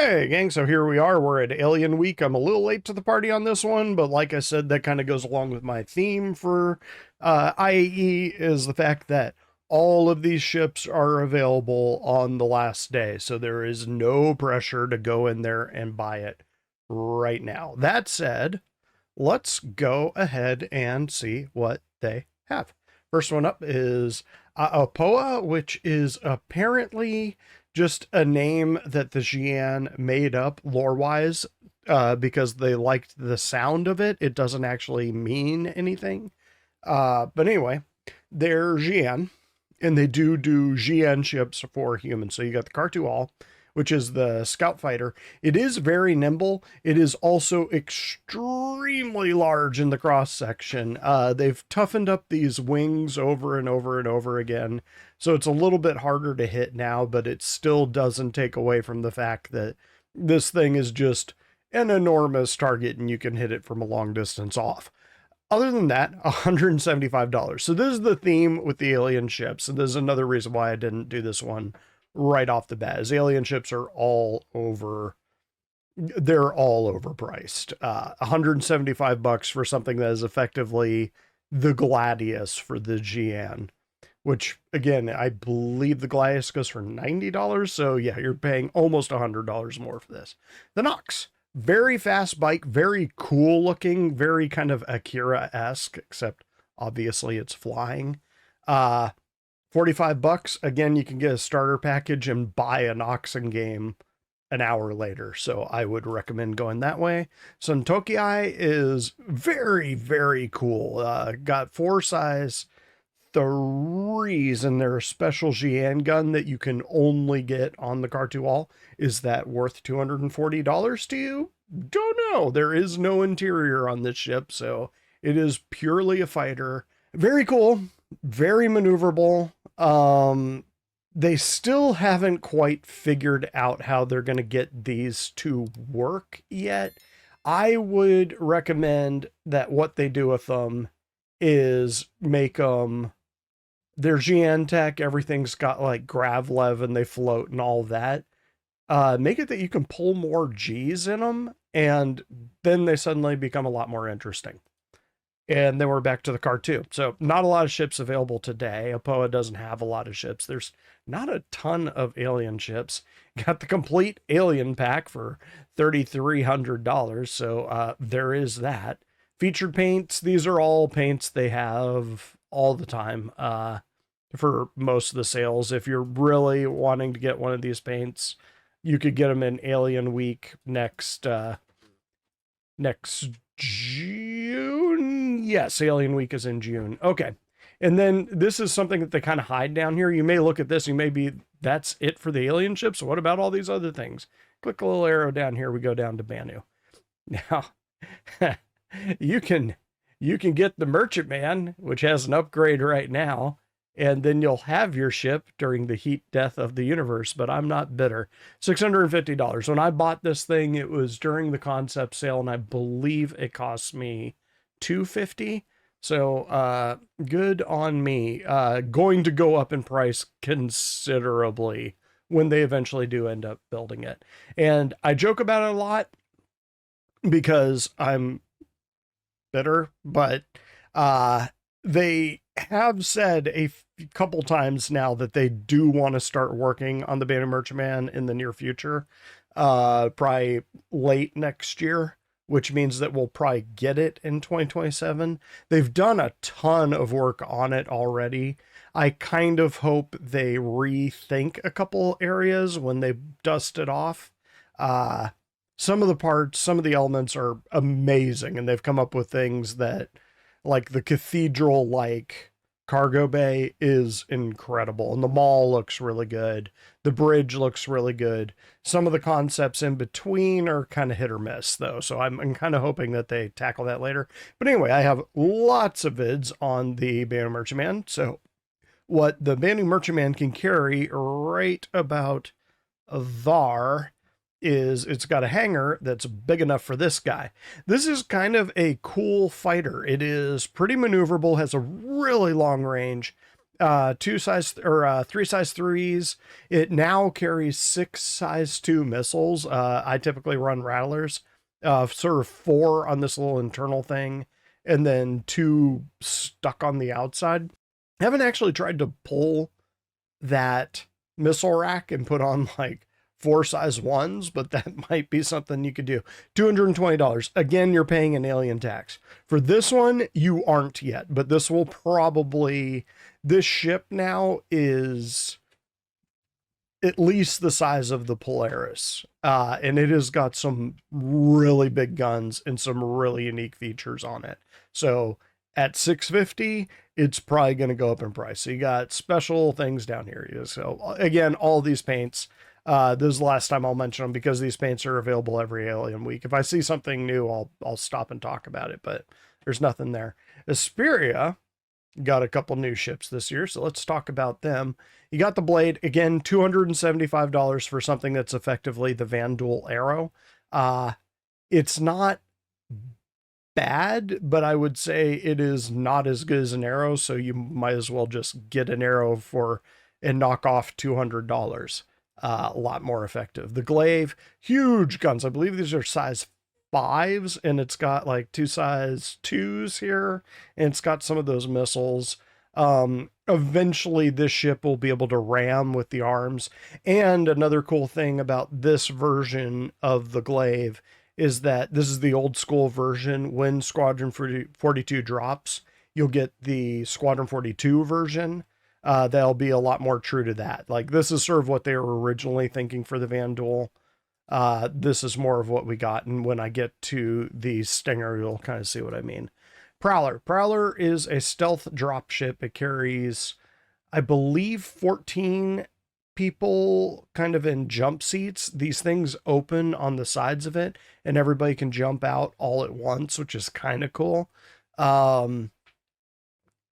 Hey gang, so here we are. We're at Alien Week. I'm a little late to the party on this one, but like I said, that kind of goes along with my theme for IAE is the fact that all of these ships are available on the last day. So there is no pressure to go in there and buy it right now. That said, let's go ahead and see what they have. First one up is Apoa, which is apparently just a name that the Xi'an made up lore-wise because they liked the sound of it. It doesn't actually mean anything. But anyway, they're Xi'an, and they do Xi'an ships for humans. So you got the Cartual, which is the scout fighter. It is very nimble. It is also extremely large in the cross section. They've toughened up these wings over and over and over again. So it's a little bit harder to hit now, but it still doesn't take away from the fact that this thing is just an enormous target and you can hit it from a long distance off. Other than that, $175. So this is the theme with the alien ships. And this is another reason why I didn't do this one right off the bat, is alien ships are all over. They're all overpriced. $175 for something that is effectively the Gladius for the Xi'an, which again, I believe the Gladius goes for $90. So yeah, you're paying almost $100 more for this. The Nox, very fast bike, very cool looking, very kind of Akira-esque, except obviously it's flying. $45. Again, you can get a starter package and buy an Oxen game an hour later. So I would recommend going that way. Suntokii is very, very cool. Got 4 size 3s in their special Xi'an gun that you can only get on the Cartual. Is that worth $240 to you? Don't know. There is no interior on this ship, so it is purely a fighter. Very cool, very maneuverable. They still haven't quite figured out how they're going to get these to work yet. I would recommend that what they do with them is make them, their Xi'an tech, everything's got like gravlev and they float and all that. Make it that you can pull more G's in them, and then they suddenly become a lot more interesting. And then we're back to the car too. So not a lot of ships available today. Apoa doesn't have a lot of ships. There's not a ton of alien ships. Got the complete alien pack for $3,300. So there is that. Featured paints. These are all paints they have all the time for most of the sales. If you're really wanting to get one of these paints, you could get them in Alien Week next June. Yes, Alien Week is in June. Okay. And then this is something that they kind of hide down here. You may look at this, you may be, that's it for the alien ships. What about all these other things? Click a little arrow down here. We go down to Banu. Now, you can get the Merchantman, which has an upgrade right now, and then you'll have your ship during the heat death of the universe, but I'm not bitter. $650. When I bought this thing, it was during the concept sale, and I believe it cost me $250. So good on me. Going to go up in price considerably when they eventually do end up building it. And I joke about it a lot because I'm bitter, but they have said a couple times now that they do want to start working on the Banu Merchantman in the near future, probably late next year, which means that we'll probably get it in 2027. They've done a ton of work on it already. I kind of hope they rethink a couple areas when they dust it off. Some of the parts, some of the elements are amazing, and they've come up with things that, like the cathedral-like cargo bay is incredible, and the mall looks really good. The bridge looks really good. Some of the concepts in between are kind of hit or miss, though, so I'm kind of hoping that they tackle that later. But anyway, I have lots of vids on the Banu Merchantman, so what the Banu Merchantman can carry right about there is it's got a hangar that's big enough for this guy. This is kind of a cool fighter. It is pretty maneuverable, has a really long range. three size threes. It now carries 6 size 2 missiles. I typically run rattlers, sort of 4 on this little internal thing, and then 2 stuck on the outside. I haven't actually tried to pull that missile rack and put on like 4 size 1s, but that might be something you could do. $220. Again, you're paying an alien tax. For this one, you aren't yet, but this will probably, this ship now is at least the size of the Polaris. And it has got some really big guns and some really unique features on it. So at $650, it's probably going to go up in price. So you got special things down here. So again, all these paints, this is the last time I'll mention them because these paints are available every Alien Week. If I see something new, I'll stop and talk about it, but there's nothing there. Asperia got a couple new ships this year, so let's talk about them. You got the Blade, again, $275 for something that's effectively the Vanduul Arrow. It's not bad, but I would say it is not as good as an arrow, so you might as well just get an arrow and knock off $200. A lot more effective. The Glaive, huge guns. I believe these are size 5s, and it's got like 2 size 2s here, and it's got some of those missiles. Eventually this ship will be able to ram with the arms. And another cool thing about this version of the Glaive is that this is the old school version. When Squadron 42 drops, you'll get the Squadron 42 version. They'll be a lot more true to that. Like, this is sort of what they were originally thinking for the Vanduul. This is more of what we got, and when I get to the Stinger, you'll kind of see what I mean. Prowler. Prowler is a stealth drop ship. It carries, I believe, 14 people kind of in jump seats. These things open on the sides of it, and everybody can jump out all at once, which is kind of cool.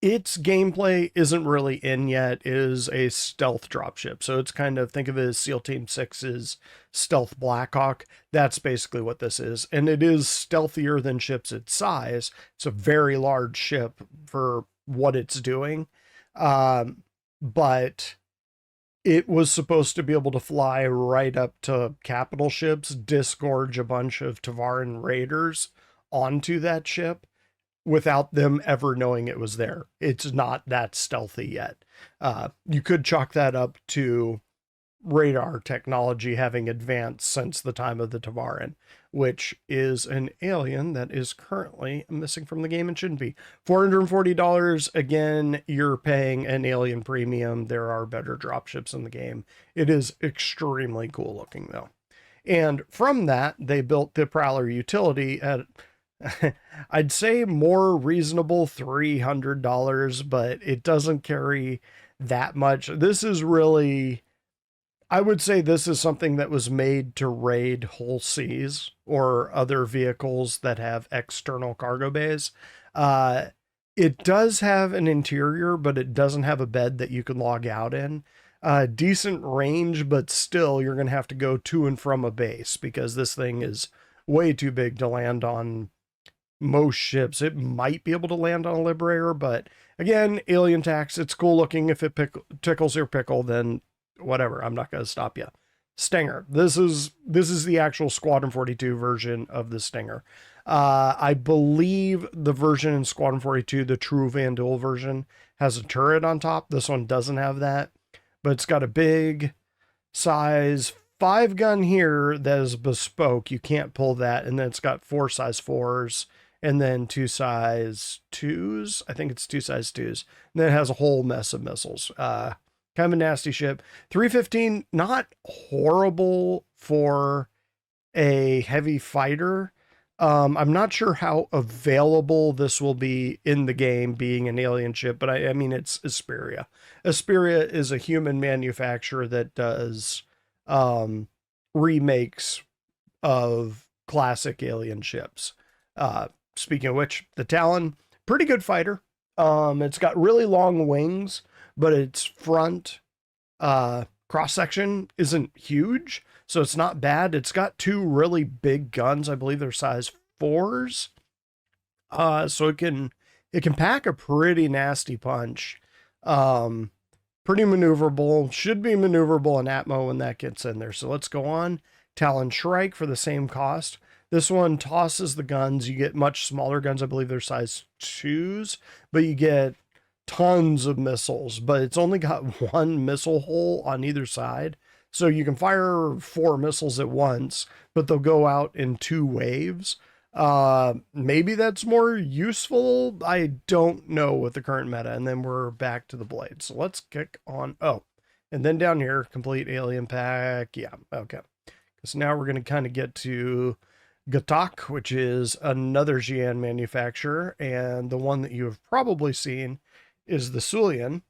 Its gameplay isn't really in yet. It is a stealth dropship. So it's kind of, think of it as SEAL Team 6's Stealth Blackhawk. That's basically what this is. And it is stealthier than ships its size. It's a very large ship for what it's doing. But it was supposed to be able to fly right up to capital ships, disgorge a bunch of Tavaran raiders onto that ship, without them ever knowing it was there. It's not that stealthy yet. You could chalk that up to radar technology having advanced since the time of the Tavaran, which is an alien that is currently missing from the game and shouldn't be. $440. Again, you're paying an alien premium. There are better dropships in the game. It is extremely cool looking though. And from that, they built the Prowler utility at I'd say more reasonable $300, but it doesn't carry that much. This is really, I would say this is something that was made to raid whole seas or other vehicles that have external cargo bays. It does have an interior, but it doesn't have a bed that you can log out in. Decent range, but still you're going to have to go to and from a base because this thing is way too big to land on most ships. It might be able to land on a Liberator, but again, alien tax. It's cool looking. If it tickles your pickle, then whatever. I'm not going to stop you. Stinger. This is the actual Squadron 42 version of the Stinger. I believe the version in Squadron 42, the true Vanduul version, has a turret on top. This one doesn't have that, but it's got a big size 5 gun here that is bespoke. You can't pull that. And then it's got 4 size 4s. And then 2 size 2s. I think it's 2 size 2s. And then it has a whole mess of missiles. Kind of a nasty ship. 315, not horrible for a heavy fighter. I'm not sure how available this will be in the game, being an alien ship, but I mean, it's Asperia. Asperia is a human manufacturer that does remakes of classic alien ships. Speaking of which, the Talon, pretty good fighter. It's got really long wings, but its front cross section isn't huge, so it's not bad. It's got 2 really big guns. I believe they're size 4s. So it can pack a pretty nasty punch. Pretty maneuverable, should be maneuverable in Atmo when that gets in there. So let's go on. Talon Shrike for the same cost. This one tosses the guns. You get much smaller guns. I believe they're size 2s, but you get tons of missiles, but it's only got one missile hole on either side. So you can fire 4 missiles at once, but they'll go out in 2 waves. Maybe that's more useful. I don't know with the current meta. And then we're back to the blade. So let's kick on. Oh, and then down here, complete alien pack. Yeah, okay. Because now we're going to kind of get to Gatak, which is another Xi'an manufacturer. And the one that you have probably seen is the Sulian.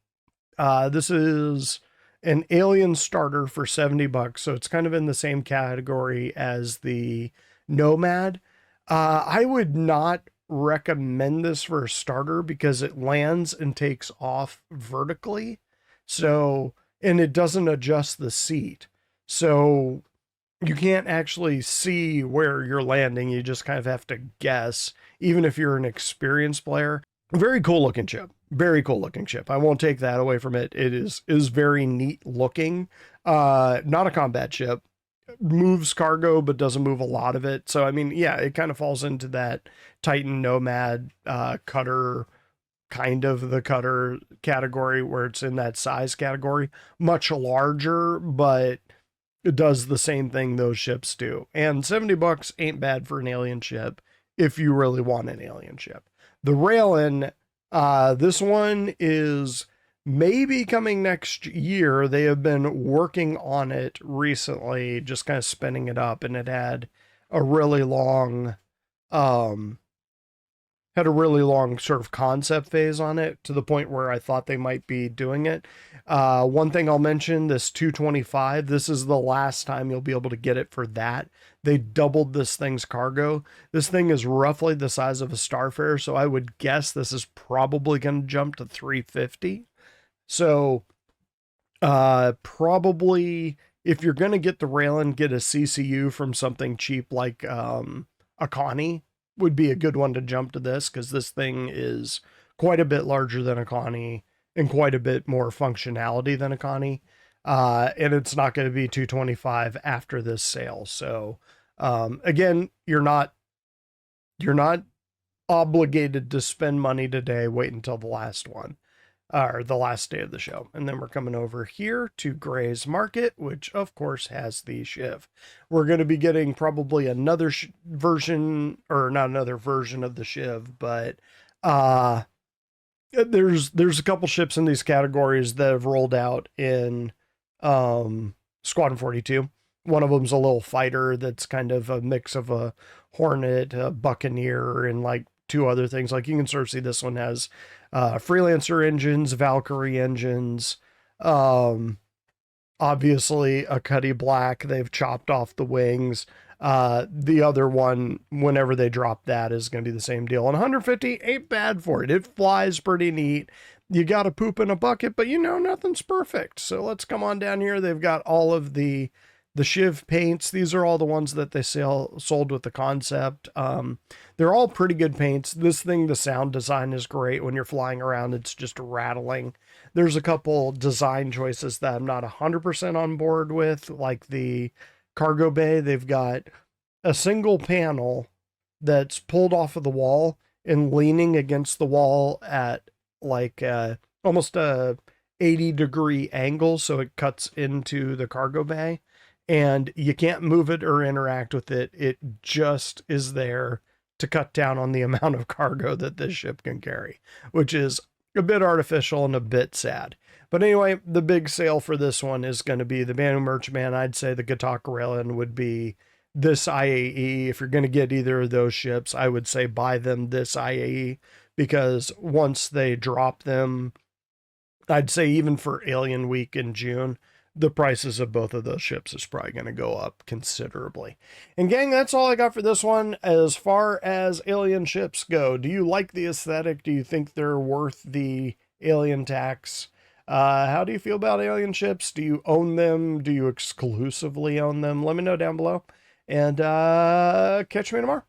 This is an alien starter for $70. So it's kind of in the same category as the Nomad. I would not recommend this for a starter because it lands and takes off vertically. So, and it doesn't adjust the seat. So you can't actually see where you're landing. You just kind of have to guess, even if you're an experienced player. Very cool looking ship. Very cool looking ship. I won't take that away from it. It is very neat looking. Not a combat ship. Moves cargo, but doesn't move a lot of it. So, I mean, yeah, it kind of falls into that Titan Nomad cutter, kind of the cutter category where it's in that size category. Much larger, but it does the same thing those ships do. And $70 ain't bad for an alien ship if you really want an alien ship. The Raelin, this one is maybe coming next year. They have been working on it recently, just kind of spinning it up, and it had a really long sort of concept phase on it, to the point where I thought they might be doing it. One thing I'll mention, this 225, this is the last time you'll be able to get it for that. They doubled this thing's cargo. This thing is roughly the size of a Starfarer, so I would guess this is probably going to jump to 350. So, probably if you're going to get the Raelin, get a CCU from something cheap like a Connie would be a good one to jump to this, because this thing is quite a bit larger than a Connie and quite a bit more functionality than a Connie. And it's not going to be 225 after this sale. So, again, you're not obligated to spend money today. Wait until the last one, or the last day of the show. And then we're coming over here to Gray's Market, which of course has the Shiv. We're going to be getting probably another version, or not another version of the Shiv, but there's a couple ships in these categories that have rolled out in Squadron 42. One of them's a little fighter that's kind of a mix of a Hornet, a Buccaneer, and like 2 other things. Like you can sort of see this one has Freelancer engines, Valkyrie engines, obviously a Cuddy Black. They've chopped off the wings. The other one, whenever they drop that, is going to be the same deal. And 150 ain't bad for it. It flies pretty neat. You got to poop in a bucket, but you know, nothing's perfect. So let's come on down here. They've got all of the Shiv paints. These are all the ones that they sold with the concept. They're all pretty good paints. This thing, the sound design is great. When you're flying around, it's just rattling. There's a couple design choices that I'm not 100% on board with, like the cargo bay. They've got a single panel that's pulled off of the wall and leaning against the wall at like almost a 80-degree angle, so it cuts into the cargo bay. And you can't move it or interact with it. It just is there to cut down on the amount of cargo that this ship can carry, which is a bit artificial and a bit sad. But anyway, the big sale for this one is going to be the Banu Merchantman. I'd say the Gatak Raelin would be this IAE. If you're going to get either of those ships, I would say buy them this IAE, because once they drop them, I'd say even for Alien Week in June, the prices of both of those ships is probably going to go up considerably. And gang, that's all I got for this one. As far as alien ships go, do you like the aesthetic? Do you think they're worth the alien tax? How do you feel about alien ships? Do you own them? Do you exclusively own them? Let me know down below. And catch me tomorrow.